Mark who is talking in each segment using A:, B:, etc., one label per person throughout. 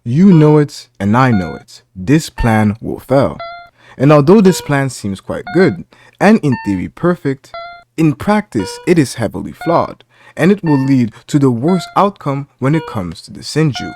A: You know it, and I know it. This plan will fail. And although this plan seems quite good, and in theory perfect, in practice it is heavily flawed, and it will lead to the worst outcome when it comes to the Shinju.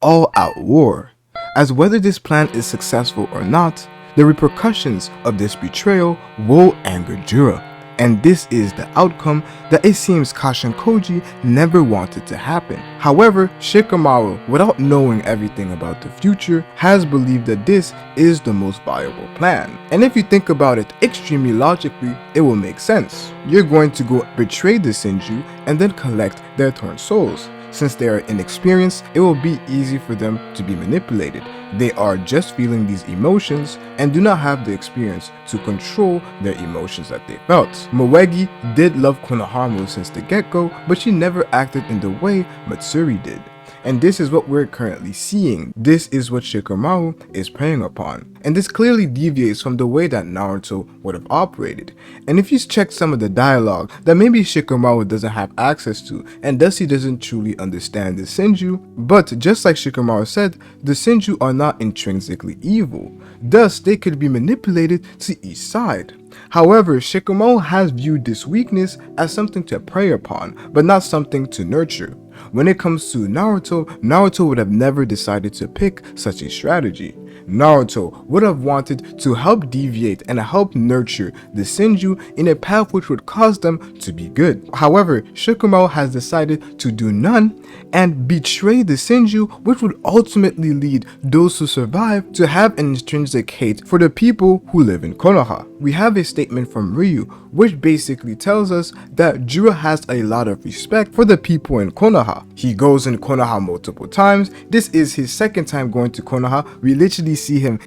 A: All-out war. As whether this plan is successful or not, the repercussions of this betrayal will anger Jura. And this is the outcome that it seems Kashin Koji never wanted to happen. However, Shikamaru, without knowing everything about the future, has believed that this is the most viable plan. And if you think about it extremely logically, it will make sense. You're going to go betray the Shinju and then collect their torn souls. Since they are inexperienced, it will be easy for them to be manipulated. They are just feeling these emotions and do not have the experience to control their emotions that they felt. Moegi did love Konohamaru since the get-go, but she never acted in the way Matsuri did. And this is what we're currently seeing. This is what Shikamaru is preying upon. And this clearly deviates from the way that Naruto would have operated. And if you check some of the dialogue that maybe Shikamaru doesn't have access to, and thus he doesn't truly understand the Shinju, but just like Shikamaru said, the Shinju are not intrinsically evil. Thus, they could be manipulated to each side. However, Shikamaru has viewed this weakness as something to prey upon, but not something to nurture. When it comes to Naruto, Naruto would have never decided to pick such a strategy. Naruto would have wanted to help deviate and help nurture the Shinju in a path which would cause them to be good. However, Shikamaru has decided to do none and betray the Shinju, which would ultimately lead those who survive to have an intrinsic hate for the people who live in Konoha. We have a statement from Ryu, which basically tells us that Jura has a lot of respect for the people in Konoha. He goes in Konoha multiple times. This is his second time going to Konoha. We literally see him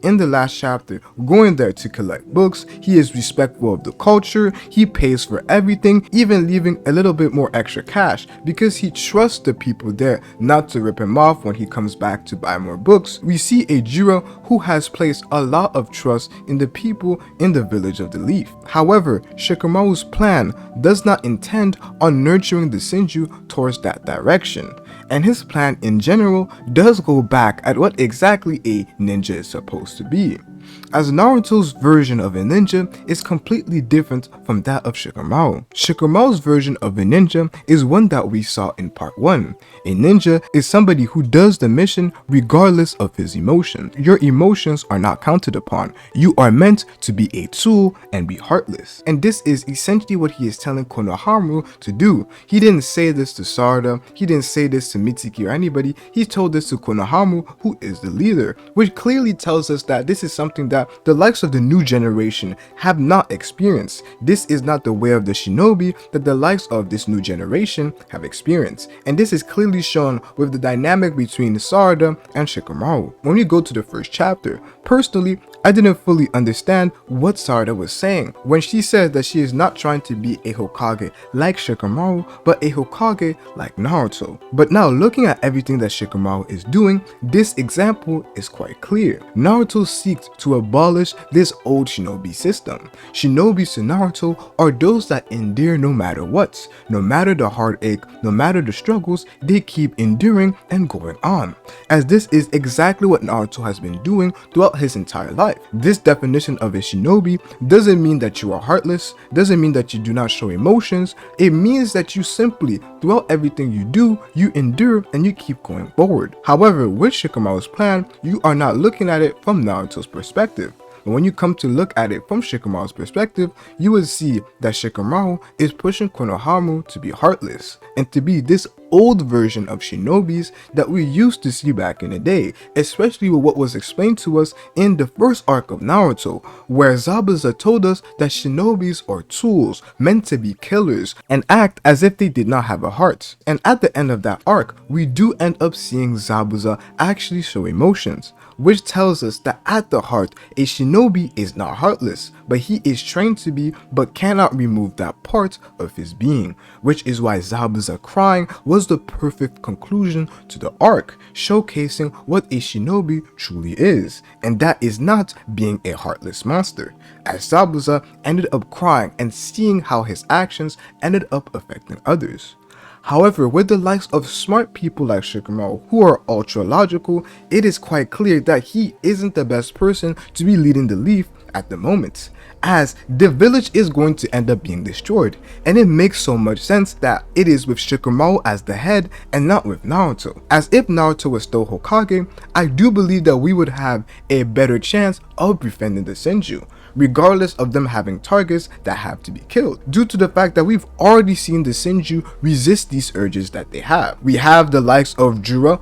A: in the last chapter going there to collect books. He is respectful of the culture. He pays for everything, even leaving a little bit more extra cash because he trusts the people there not to rip him off when he comes back to buy more books. We see a Jura who has placed a lot of trust in the people in the village of the Leaf. However, Shikamaru's plan does not intend on nurturing the Shinju towards that direction, and his plan in general does go back at what exactly a ninja is supposed to be, as Naruto's version of a ninja is completely different from that of Shikamaru. Shikamaru's version of a ninja is one that we saw in part 1. A ninja is somebody who does the mission regardless of his emotion. Your emotions are not counted upon. You are meant to be a tool and be heartless. And this is essentially what he is telling Konohamaru to do. He didn't say this to Sarada, he didn't say this to Mitsuki or anybody, he told this to Konohamaru, who is the leader, which clearly tells us that this is something that the likes of the new generation have not experienced. This is not the way of the shinobi that the likes of this new generation have experienced. And this is clearly shown with the dynamic between Sarada and Shikamaru. When we go to the first chapter, personally, I didn't fully understand what Sarada was saying when she said that she is not trying to be a Hokage like Shikamaru, but a Hokage like Naruto. But now looking at everything that Shikamaru is doing, this example is quite clear. Naruto seeks to abolish this old shinobi system. Shinobis to Naruto are those that endure no matter what. No matter the heartache, no matter the struggles, they keep enduring and going on. As this is exactly what Naruto has been doing throughout his entire life. This definition of a shinobi doesn't mean that you are heartless, doesn't mean that you do not show emotions. It means that you simply, throughout everything you do, you endure and you keep going forward. However, with Shikamaru's plan, you are not looking at it from Naruto's perspective. But when you come to look at it from Shikamaru's perspective, you will see that Shikamaru is pushing Konohamaru to be heartless and to be this old version of shinobis that we used to see back in the day, especially with what was explained to us in the first arc of Naruto, where Zabuza told us that shinobis are tools meant to be killers and act as if they did not have a heart. And at the end of that arc, we do end up seeing Zabuza actually show emotions, which tells us that at the heart, a shinobi is not heartless, but he is trained to be, but cannot remove that part of his being, which is why Zabuza crying was the perfect conclusion to the arc, showcasing what a shinobi truly is, and that is not being a heartless monster, as Zabuza ended up crying and seeing how his actions ended up affecting others. However, with the likes of smart people like Shikamaru who are ultra logical, it is quite clear that he isn't the best person to be leading the Leaf at the moment, as the village is going to end up being destroyed, and it makes so much sense that it is with Shikamaru as the head and not with Naruto, as if Naruto was still Hokage, I do believe that we would have a better chance of befriending the Shinju, regardless of them having targets that have to be killed, due to the fact that we've already seen the Shinju resist these urges that they have. We have the likes of Jura,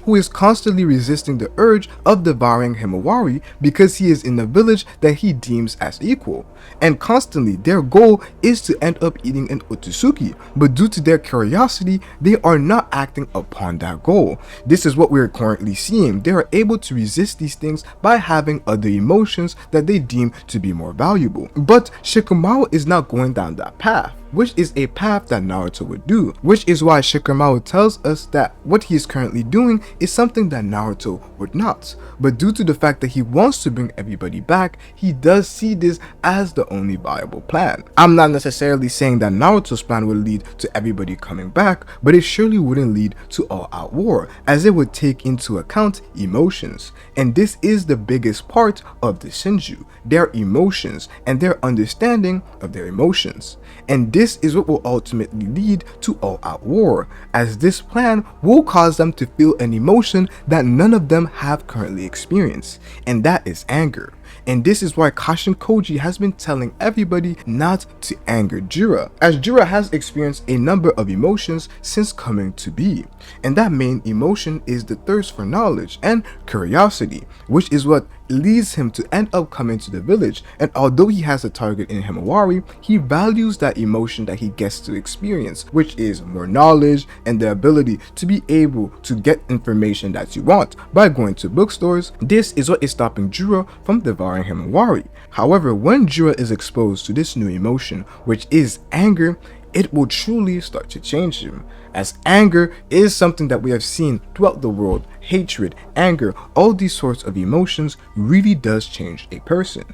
A: who is constantly resisting the urge of devouring Himawari because he is in a village that he deems as equal, and constantly their goal is to end up eating an Otsutsuki, but due to their curiosity, they are not acting upon that goal. This is what we are currently seeing. They are able to resist these things by having other emotions that they deem to be more valuable. But Shikamaru is not going down that path, which is a path that Naruto would do, which is why Shikamaru tells us that what he is currently doing is something that Naruto would not. But due to the fact that he wants to bring everybody back, he does see this as the only viable plan. I'm not necessarily saying that Naruto's plan would lead to everybody coming back, but it surely wouldn't lead to all-out war, as it would take into account emotions. And this is the biggest part of the Shinju, their emotions and their understanding of their emotions. And this is what will ultimately lead to all-out war, as this plan will cause them to feel an emotion that none of them have currently experienced, and that is anger. And this is why Kashin Koji has been telling everybody not to anger Jura, as Jura has experienced a number of emotions since coming to be. And that main emotion is the thirst for knowledge and curiosity, which is what leads him to end up coming to the village. And although he has a target in Himawari, he values that emotion that he gets to experience, which is more knowledge and the ability to be able to get information that you want by going to bookstores. This is what is stopping Jura from devouring Himawari. However, when Jura is exposed to this new emotion, which is anger, it will truly start to change him, as anger is something that we have seen throughout the world. Hatred, anger, all these sorts of emotions really does change a person.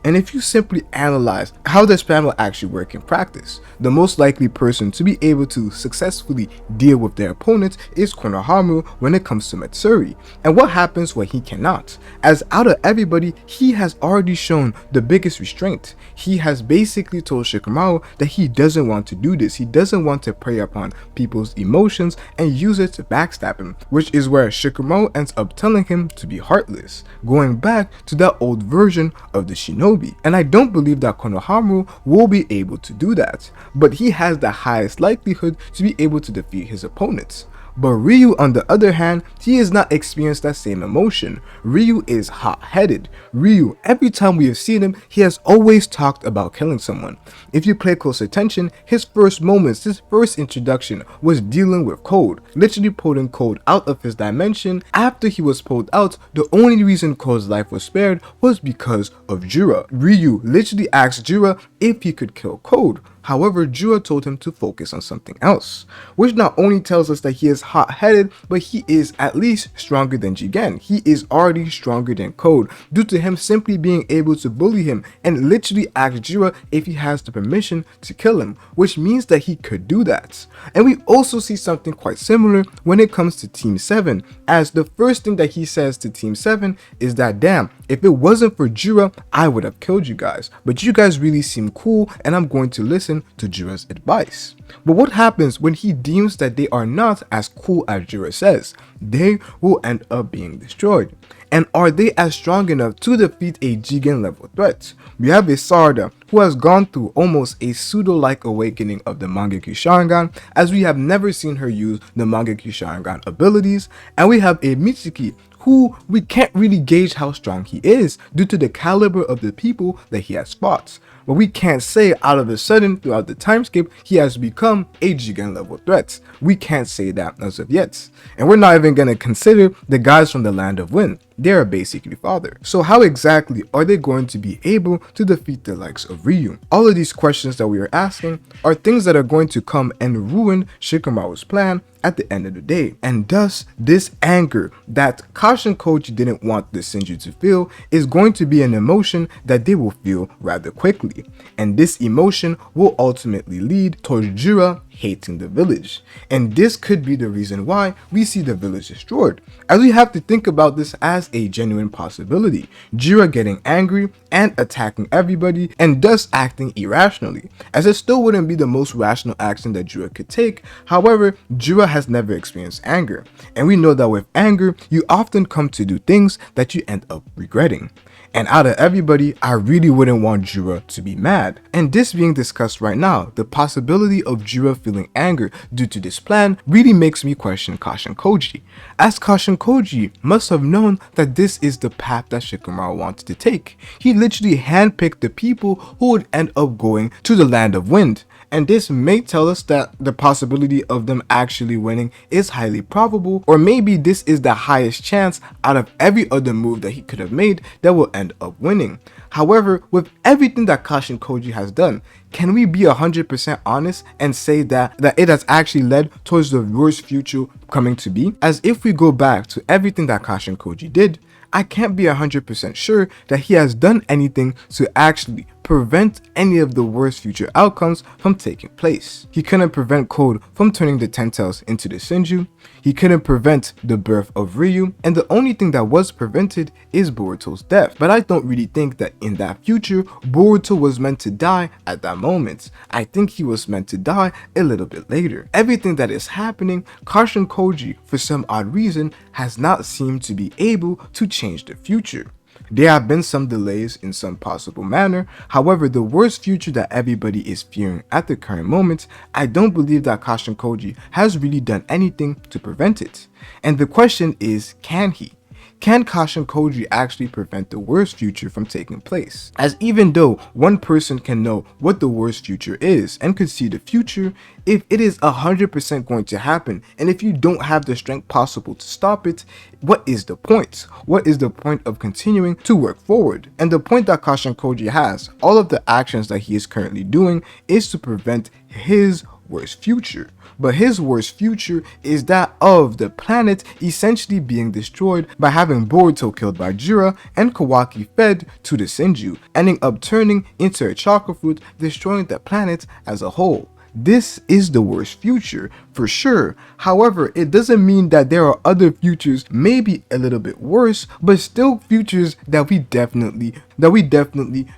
A: And if you simply analyze how this plan will actually work in practice, the most likely person to be able to successfully deal with their opponent is Konohamaru when it comes to Matsuri. And what happens when he cannot? As out of everybody, he has already shown the biggest restraint. He has basically told Shikamaru that he doesn't want to do this. He doesn't want to prey upon people's emotions and use it to backstab him, which is where Shikamaru ends up telling him to be heartless, going back to that old version of the shinobi. And I don't believe that Konohamaru will be able to do that, but he has the highest likelihood to be able to defeat his opponents. But Ryu, on the other hand, he has not experienced that same emotion. Ryu is hot-headed. Ryu, every time we have seen him, he has always talked about killing someone. If you pay close attention, his first moments, his first introduction was dealing with Code, literally pulling Code out of his dimension. After he was pulled out, the only reason Code's life was spared was because of Jura. Ryu literally asked Jura if he could kill Code. However, Jura told him to focus on something else, which not only tells us that he is hot-headed, but he is at least stronger than Jigen. He is already stronger than Code, due to him simply being able to bully him and literally ask Jura if he has the permission to kill him, which means that he could do that. And we also see something quite similar when it comes to Team 7, as the first thing that he says to Team 7 is that, damn, if it wasn't for Jura, I would have killed you guys, but you guys really seem cool and I'm going to listen to Jura's advice. But what happens when he deems that they are not as cool as Jura says? They will end up being destroyed. And are they as strong enough to defeat a Jigen level threat? We have a Sarada who has gone through almost a pseudo-like awakening of the Mangekyo Sharingan, as we have never seen her use the Mangekyo Sharingan abilities, and we have a Mitsuki who we can't really gauge how strong he is due to the caliber of the people that he has fought. But we can't say out of a sudden throughout the time skip he has become a Jigen level threat. We can't say that as of yet. And we're not even going to consider the guys from the Land of Wind. They are basically father. So how exactly are they going to be able to defeat the likes of Ryu? All of these questions that we are asking are things that are going to come and ruin Shikamaru's plan at the end of the day. And thus, this anger that Kashin Koji didn't want the Shinju to feel is going to be an emotion that they will feel rather quickly. And this emotion will ultimately lead towards Jura hating the village. And this could be the reason why we see the village destroyed, as we have to think about this as a genuine possibility. Jura getting angry and attacking everybody and thus acting irrationally, as it still wouldn't be the most rational action that Jura could take. However, Jura has never experienced anger, and we know that with anger, you often come to do things that you end up regretting. And out of everybody, I really wouldn't want Jura to be mad. And this being discussed right now, the possibility of Jura feeling anger due to this plan really makes me question Kashin Koji, as Kashin Koji must have known that this is the path that Shikamaru wanted to take. He literally handpicked the people who would end up going to the land of wind. And this may tell us that the possibility of them actually winning is highly probable, or maybe this is the highest chance out of every other move that he could have made that will end up winning. However, with everything that Kashin Koji has done, can we be 100% honest and say that it has actually led towards the worst future coming to be? As if we go back to everything that Kashin Koji did, I can't be 100% sure that he has done anything to actually prevent any of the worst future outcomes from taking place. He couldn't prevent Code from turning the Ten Tails into the Shinju, he couldn't prevent the birth of Ryu, and the only thing that was prevented is Boruto's death. But I don't really think that in that future, Boruto was meant to die at that moment. I think he was meant to die a little bit later. Everything that is happening, Kashin Koji, for some odd reason, has not seemed to be able to change the future. There have been some delays in some possible manner. However, the worst future that everybody is fearing at the current moment, I don't believe that Kashin Koji has really done anything to prevent it. And the question is, can he? Can Kashin Koji actually prevent the worst future from taking place? As even though one person can know what the worst future is and could see the future, if it is 100% going to happen, and if you don't have the strength possible to stop it, what is the point? What is the point of continuing to work forward? And the point that Kashin Koji has, all of the actions that he is currently doing, is to prevent his worst future. But his worst future is that of the planet essentially being destroyed by having Boruto killed by Jura and Kawaki fed to the Shinju, ending up turning into a chakra fruit, destroying the planet as a whole. This is the worst future for sure. However, it doesn't mean that there are other futures maybe a little bit worse, but still futures that we definitely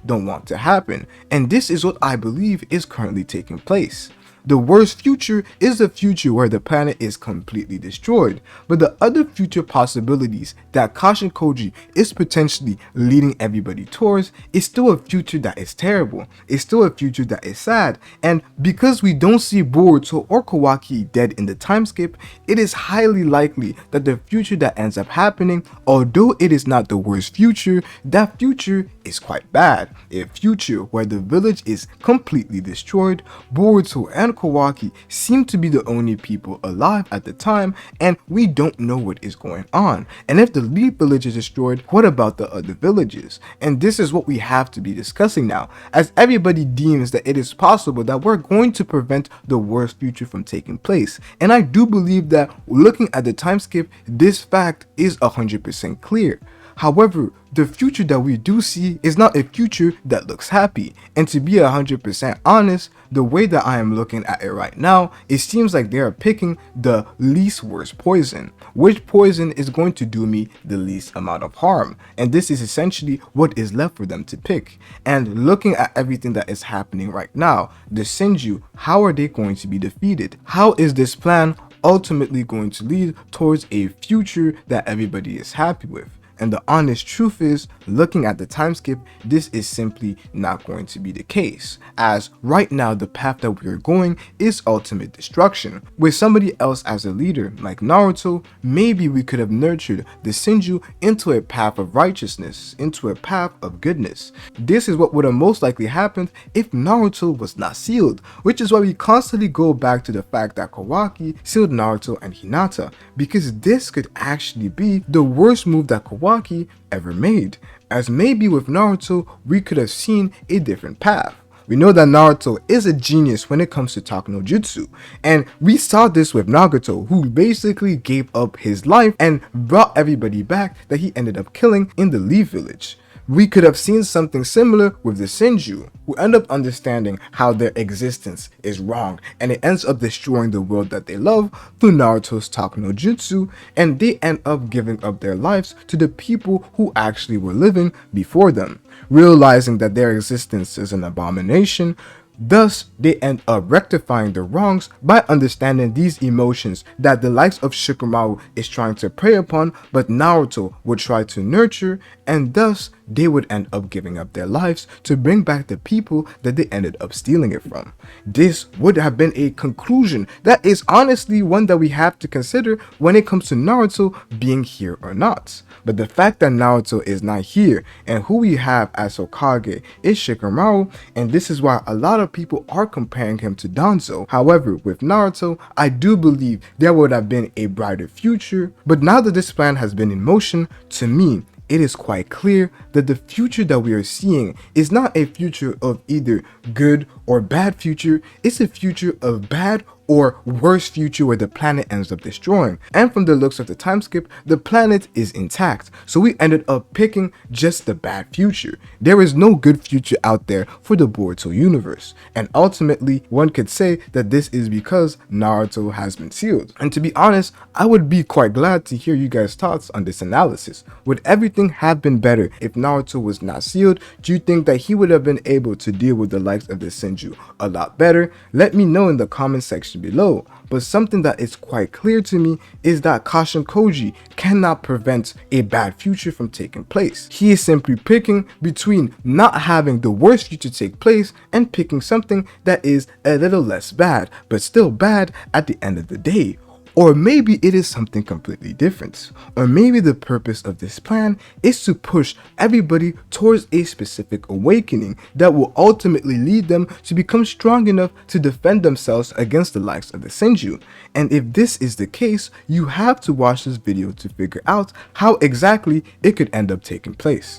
A: don't want to happen. And this is what I believe is currently taking place. The worst future is the future where the planet is completely destroyed, but the other future possibilities that Kashin Koji is potentially leading everybody towards is still a future that is terrible, it's still a future that is sad, and because we don't see Boruto or Kawaki dead in the time skip, it is highly likely that the future that ends up happening, although it is not the worst future, that future is quite bad. A future where the village is completely destroyed, Boruto and Kawaki seem to be the only people alive at the time, and we don't know what is going on. And if the lead village is destroyed, what about the other villages? And this is what we have to be discussing now, as everybody deems that it is possible that we're going to prevent the worst future from taking place. And I do believe that looking at the time skip, this fact is 100% clear. However, the future that we do see is not a future that looks happy. And to be 100% honest, the way that I am looking at it right now, it seems like they are picking the least worst poison. Which poison is going to do me the least amount of harm? And this is essentially what is left for them to pick. And looking at everything that is happening right now, the Shinju, how are they going to be defeated? How is this plan ultimately going to lead towards a future that everybody is happy with? And the honest truth is, looking at the time skip, this is simply not going to be the case, as right now the path that we are going is ultimate destruction. With somebody else as a leader, like Naruto, maybe we could have nurtured the Shinju into a path of righteousness, into a path of goodness. This is what would have most likely happened if Naruto was not sealed, which is why we constantly go back to the fact that Kawaki sealed Naruto and Hinata, because this could actually be the worst move that Kawaki ever made, as maybe with Naruto we could have seen a different path. We know that Naruto is a genius when it comes to talk no jutsu, and we saw this with Nagato, who basically gave up his life and brought everybody back that he ended up killing in the Leaf Village. We could have seen something similar with the Shinju, who end up understanding how their existence is wrong, and it ends up destroying the world that they love through Naruto's Talk no Jutsu, and they end up giving up their lives to the people who actually were living before them, realizing that their existence is an abomination. Thus, they end up rectifying the wrongs by understanding these emotions that the likes of Shikamaru is trying to prey upon, but Naruto would try to nurture, and thus they would end up giving up their lives to bring back the people that they ended up stealing it from. This would have been a conclusion that is honestly one that we have to consider when it comes to Naruto being here or not. But the fact that Naruto is not here and who we have as Hokage is Shikamaru, and this is why a lot of people are comparing him to Danzo. However, with Naruto, I do believe there would have been a brighter future, but now that this plan has been in motion, to me, it is quite clear that the future that we are seeing is not a future of either good or bad future, it's a future of bad or worse future where the planet ends up destroying. And from the looks of the time skip, the planet is intact. So we ended up picking just the bad future. There is no good future out there for the Boruto universe. And ultimately, one could say that this is because Naruto has been sealed. And to be honest, I would be quite glad to hear you guys' thoughts on this analysis. Would everything have been better if Naruto was not sealed? Do you think that he would have been able to deal with the likes of the Shinju a lot better? Let me know in the comment section below. But something that is quite clear to me is that Koji cannot prevent a bad future from taking place. He is simply picking between not having the worst future take place and picking something that is a little less bad, but still bad at the end of the day. Or maybe it is something completely different. Or maybe the purpose of this plan is to push everybody towards a specific awakening that will ultimately lead them to become strong enough to defend themselves against the likes of the Shinju. And if this is the case, you have to watch this video to figure out how exactly it could end up taking place.